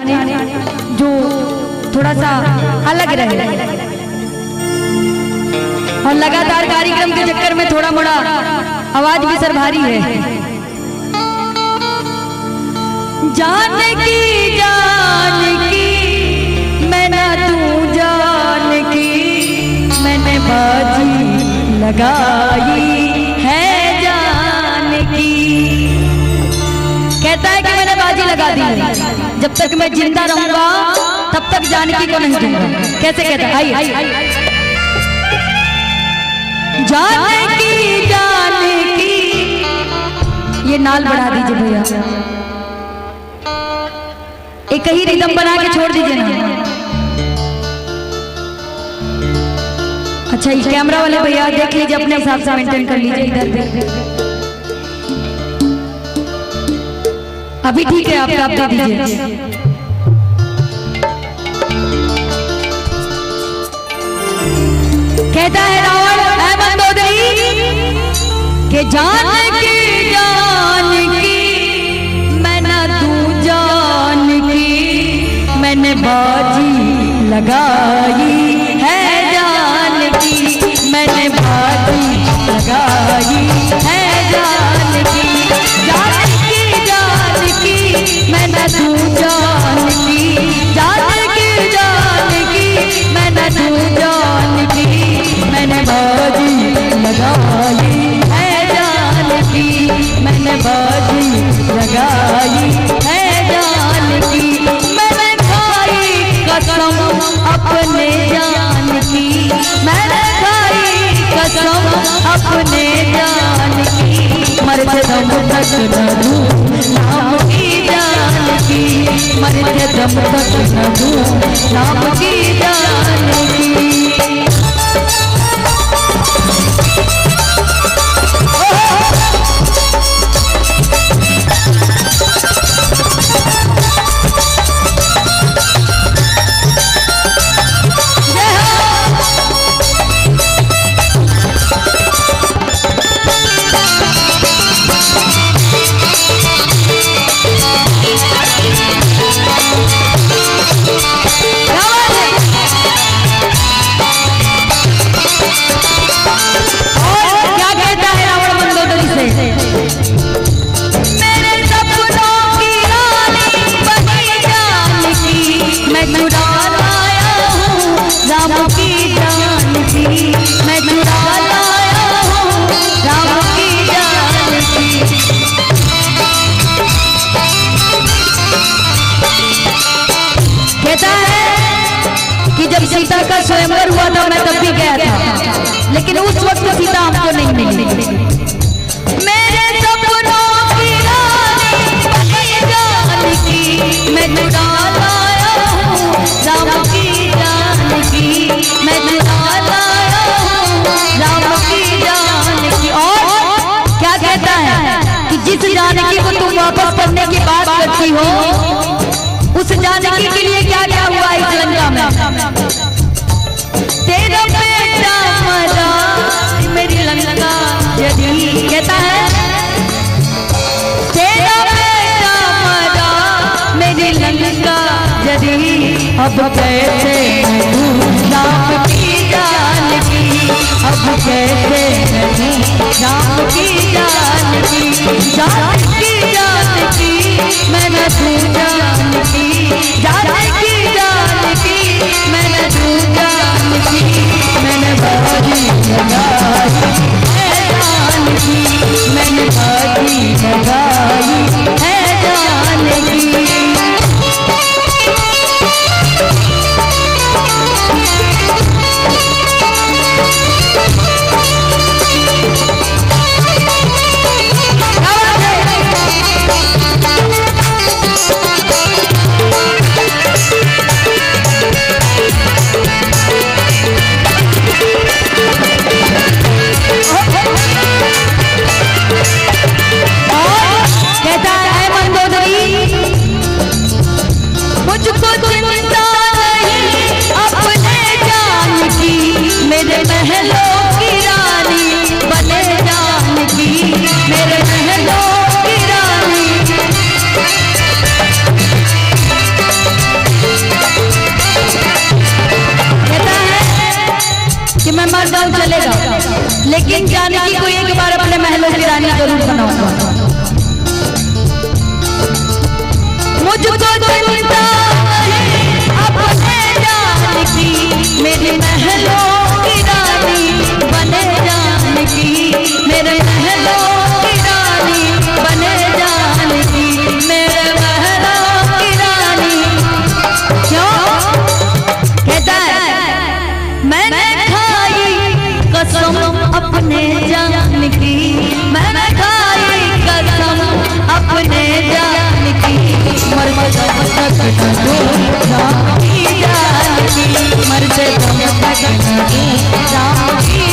जो थोड़ा सा अलग रहे। और लगातार कार्यक्रम के चक्कर में थोड़ा मोड़ा आवाज भी सर भारी है। जान की मैं ना तू जान की मैंने बाजी लगाई है जान की। कहता है कि मैंने बाजी लगा दी है, जब तक मैं जिंदा रहूंगा तब तक जानकी को नहीं दूंगा। कैसे कहता है? आइए। जानकी ये नाल बढ़ा दीजिए भैया, एक ही रिदम बना के छोड़ दीजिए ना। अच्छा, ये कैमरा वाले भैया देख लीजिए, अपने हिसाब से मेंटेन कर लीजिए। इधर देख, अभी ठीक है, आप दे दीजिए। कहता है रावण ऐ मंदोदरी के जान की मैं ना तू जान की मैंने बाजी लगाई है जान की मैंने बाजी लगाई है जान की। जान की मैं ना तू जान की जान की मैं ना तू जान की मैंने बाजी लगाई है जान की मैंने बाजी लगाई है जान की। मैंने खाई कसम अपने जान की मैंने खाई कसम अपने जान की। मरते दम तक न दूं नाम की जान की मरते दम तक न दूं नाम की जान की। सीता का स्वयंवर हुआ था, मैं तब भी गया था, लेकिन उस वक्त सीता हमको नहीं मिली। मेरे सपनों की रानी जान की मैं चुरा लाया हूँ राम की जान की मैं चुरा लाया हूँ राम की जान की। और क्या कहता है कि जिस जानकी को तुम वापस करने की बात करती हो उस जानकी के लिए क्या क्या हुआ इस लंका में। तेरा बेटा मरा मेरी लंका जली। कहता है तेरा बेटा मरा मेरी लंका जली। अब कैसे नाम की जान की अब कैसे नाम की जान की जान की मैंने तू जान की जान की मैंने तू जान की मैंने बाजी लगाई है जान की मैंने बाजी लगाई है जान की। लेकिन जानकी को एक बार अपने महलों की रानी जरूर बनाऊंगा। मुझको चिंता अपने जानकी, मेरे महलों की रानी बने जानकी, मेरे महलों की रानी बने जानकी, मेरे महलों की रानी। क्यों कहता है मैंने खाई कसम अपने जान की, मैंने खाई कसम अपने जान की, मर जब तक जानकी जानकी, मर जब तक जानकी जानकी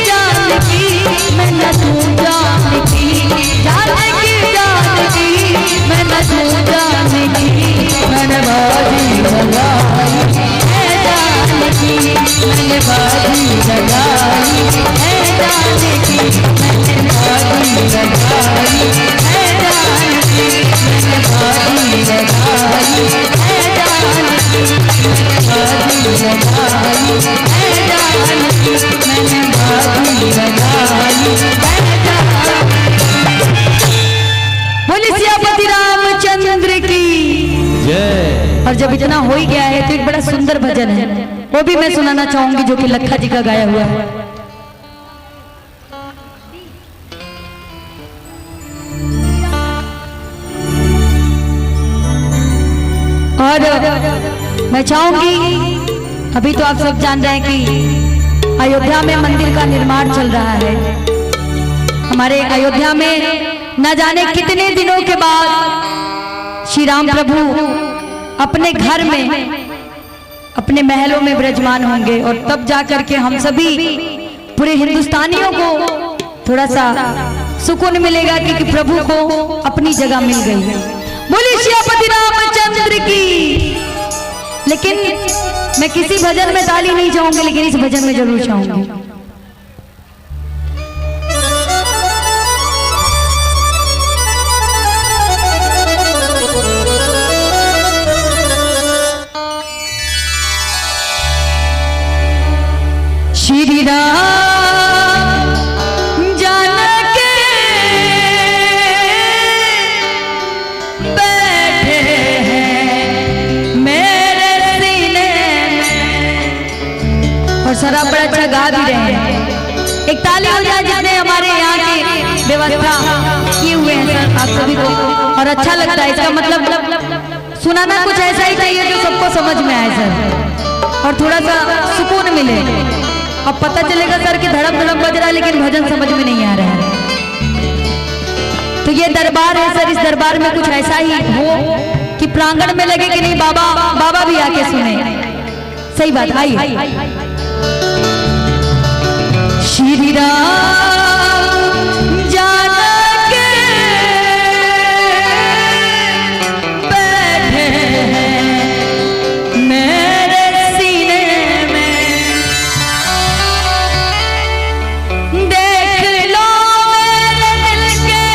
जानकी, मैं न तू जानकी जानकी जानकी, मैं न तू जानकी, मैंने बाजी लगाई है जानकी, मैंने बाजी लगाई है जानकी, मैंने बाजी लगाई है जानकी, मैंने बाजी लगाई है जानकी, मैंने बाजी लगाई है जानकी, मैंने बाजी लगाई है जानकी। बोले सियापति रामचंद्र की जय। और जब इतना हो ही गया है तो एक बड़ा सुंदर भजन है, वो भी मैं सुनाना चाहूंगी, जो कि लखा जी का गाया हुआ है। और मैं चाहूंगी, अभी तो आप सब जान रहे हैं कि अयोध्या में मंदिर का निर्माण चल रहा है। हमारे अयोध्या में न जाने कितने दिनों के बाद श्री राम प्रभु अपने घर में, अपने महलों में विराजमान होंगे, और तब जाकर के हम सभी पूरे हिंदुस्तानियों को थोड़ा सा सुकून मिलेगा कि प्रभु को अपनी जगह मिल गई। बोलिए सियापति रामचंद्र की। लेकिन मैं किसी भजन में ताली नहीं चाहूंगी, लेकिन इस भजन में जरूर चाहूंगी। श्री राम जानके बैठे हैं मेरे सीने में। और सर आप बड़ा अच्छा गा भी रहे हैं। एक ताली हो जाए जिसने हमारे यहाँ की व्यवस्था किए हुए हैं सर आप सभी को, और अच्छा लगता है। इसका मतलब सुनाना कुछ ऐसा ही चाहिए जो सबको समझ में आए सर, और थोड़ा सा सुकून मिले। अब पता चलेगा सर कि धड़क धड़क बज रहा है लेकिन भजन समझ में नहीं आ रहा है। तो ये दरबार है सर, इस दरबार में कुछ ऐसा ही हो कि प्रांगण में लगे कि नहीं बाबा भी आके सुने। सही बात। आइए। श्री राम जानके बैठे हैं मेरे सीने में, देख लो मेरे दिल के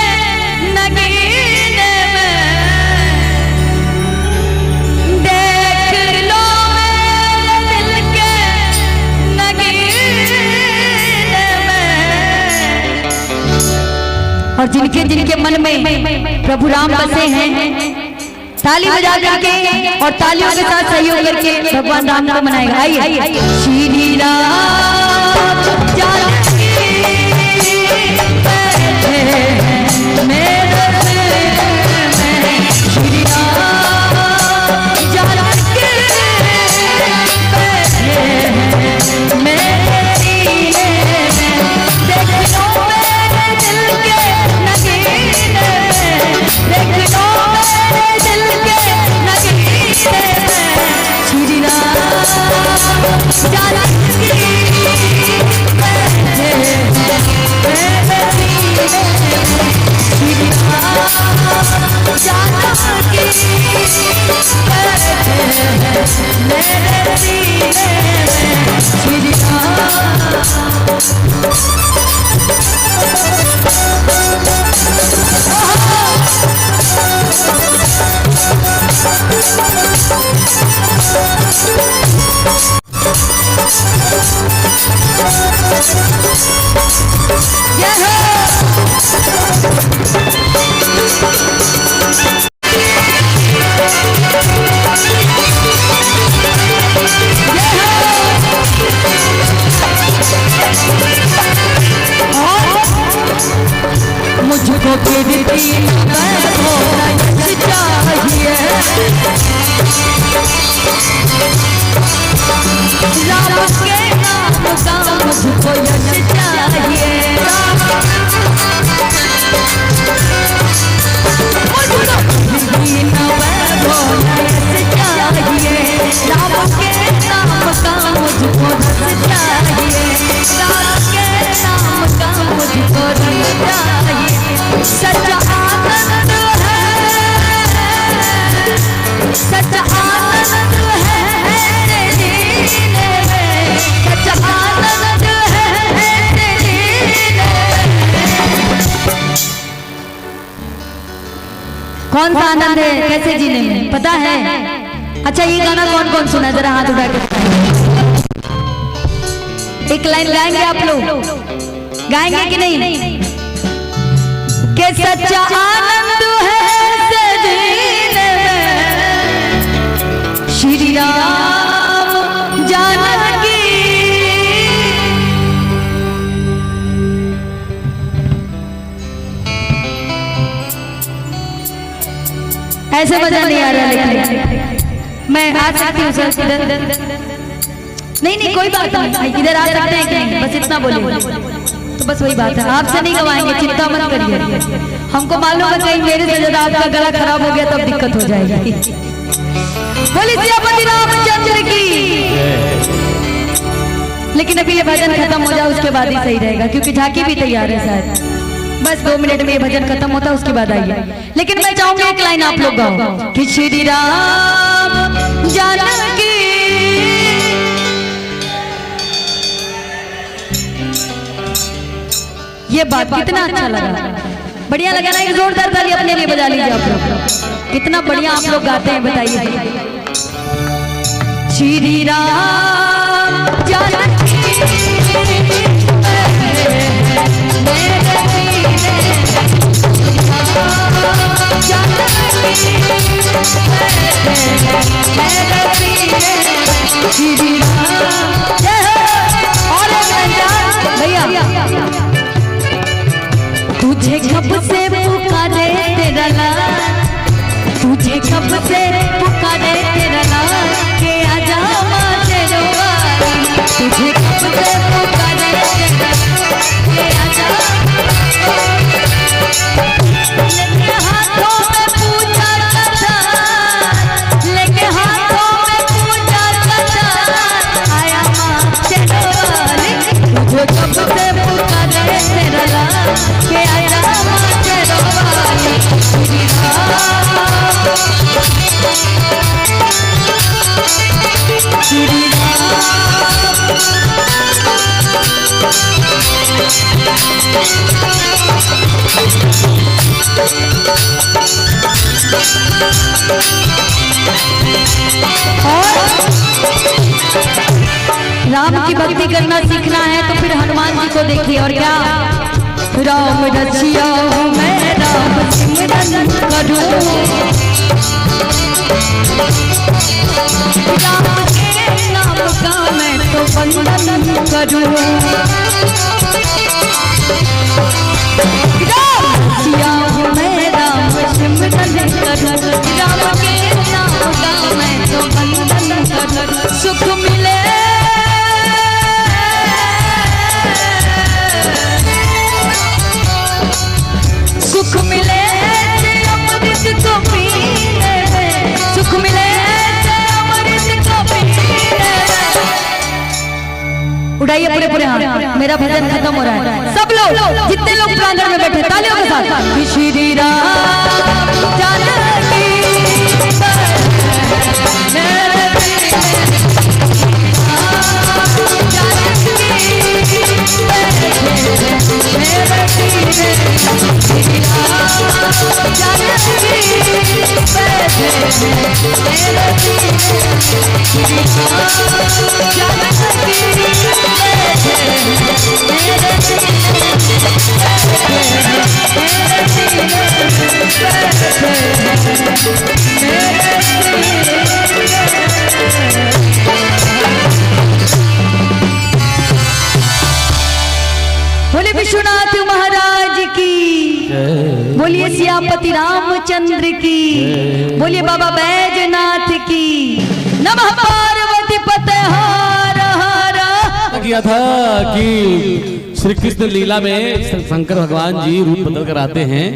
नगीने में, देख लो मेरे दिल के नगीने में। और जिनके जिनके मन में प्रभु राम बसे हैं, ताली बजा करके और तालियों के साथ सहयोग करके भगवान राम को मनाएगा। आइए। श्री राम जानकी बैठे हैं मेरे में, श्री राम जानकी बैठे हैं मेरे सीने में, देख लो मेरे दिल के नगीने में, देख लो मेरे दिल के नगीने में। श्री राम जानकी बैठे हैं मेरे सीने में, श्री राम जानकी बैठे हैं मेरे सीने में, श्री राम राम के नाम का मुझको यश चाहिए, दीन वैभव यश चाहिए, राम के नाम का मुझको रस चाहिए, राम के नाम का मुझको रस चाहिए। सच्चा आनंद है, सच्चा आनंद है तेरे जीने में, सच्चा आनंद है तेरे जीने में। कौन सा आनंद है कैसे जीने में पता है? अच्छा ये गाना कौन कौन सुना जरा हाथ उठा के एक लाइन गाएंगे आप लोग, गाएंगे कि नहीं? कि सच्चा आनंद है जीने में, श्री राम जानकी। ऐसे मजा नहीं आ रहा, लेकिन मैं आ सकती हूँ सर इधर? नहीं कोई बात नहीं, इधर आ सकते हैं कि नहीं, बस इतना बोलिए तो बस वही बात है। आपसे नहीं गवाएंगे, चिंता मत करिए। हमको मालूम है कहीं मेरे से ज्यादा आपका गला खराब हो गया तब दिक्कत हो जाएगी। बोलिए सियापति रामचंद्र की। लेकिन अभी ये भजन खत्म हो जाए उसके बाद ही सही रहेगा, क्योंकि झांकी भी तैयार है शायद। बस 2 मिनट में ये भजन खत्म होता है उसके बाद आइए। लेकिन मैं चाहूंगी एक लाइन आप लोग गाओ कि श्री राम जानकी। ये बात कितना अच्छा लगा, बढ़िया लगा ना? एक जोरदार ताली अपने लिए बजा लीजिए आप लोग। कितना बढ़िया आप लोग गाते हैं बताइए। श्री राम जानकी भैया तुझे कब से पुकारे तेरा लाल, तुझे कब से पुकारे तेरा लाल के आजा माँ तेरे वाली, तुझे कब से पुकारे तेरा लाल के आजा। लेके हाथों में पूजा कथा, लेके हाथों में पूजा कथा आया माँ तेरे वाली, तुझे कब से पुकारे तेरा लाल के आजा माँ तेरे वाली। श्री राम की भक्ति करना सीखना है तो फिर हनुमान जी को देखिए। और क्या राम रचिया मैं राम सिमरन करूं, राम के नाम का मैं तो वंदन करूं, राम रचिया मैं राम सिमरन करूं, राम के नाम का मैं तो वंदन करूं। सुख मिले सुख मिले अमृत को पीने में, सुख मिले अमृत को पीने में। उठाइए पूरे पूरे हाथ, मेरा भजन खत्म हो रहा है। सब लोग जितने लोग प्रांगण में बैठे तालियों के साथ श्री राम जानकी बोले विश्वनाथ महाराज की, बोलिए सियापति रामचंद्र की, बोलिए बाबा बैजनाथ की। नमः पार्वती पते हर किया था कि श्री कृष्ण लीला में शंकर भगवान जी रूप बदल कर आते हैं।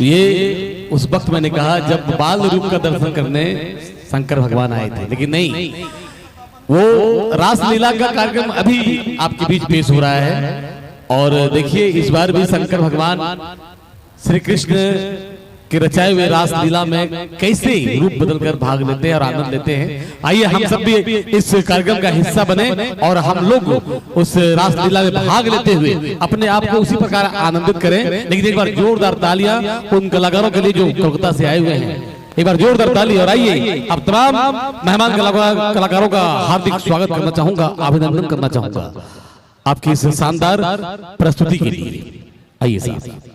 ये उस वक्त मैंने कहा जब बाल रूप का दर्शन करने शंकर भगवान आए थे, लेकिन नहीं, वो रासलीला का कार्यक्रम अभी आपके बीच पेश हो रहा है। और देखिए इस बार भी शंकर भगवान श्री कृष्ण के रचाए हुए रासलीला में कैसे रूप बदलकर भाग लेते हैं और आनंद लेते हैं। आइए हम सब भी इस कार्यक्रम का हिस्सा बने और हम लोग उस रासलीला में भाग लेते हुए अपने आप को उसी प्रकार आनंदित करें। लेकिन एक बार जोरदार तालियां उन कलाकारों के लिए जो कोलकाता से आए हुए हैं, एक बार जोरदार ताली। और आइए अब तमाम मेहमान कलाकारों का हार्दिक स्वागत करना चाहूंगा, अभिनंदन करना चाहूंगा आपकी इस शानदार प्रस्तुति के लिए। आइए साहब।